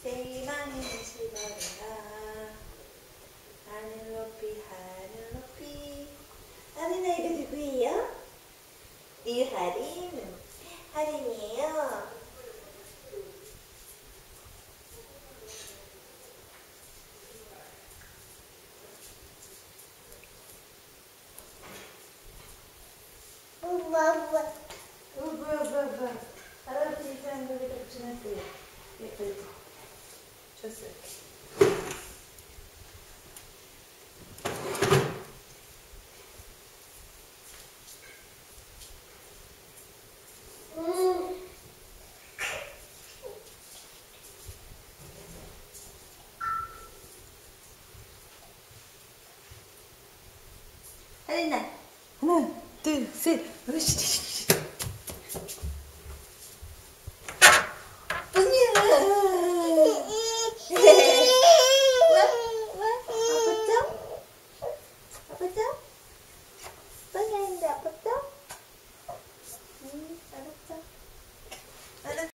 세이만이 시바라 하늘 높이 하늘 높이. 아리나 이거 누구예요? 유하린. 하린이에요. 뭐야. 할아버지 이상한 거에 덕지났어요. 예쁘지? 줬어요. 하린아, 하나, 둘, 셋. 으쌰.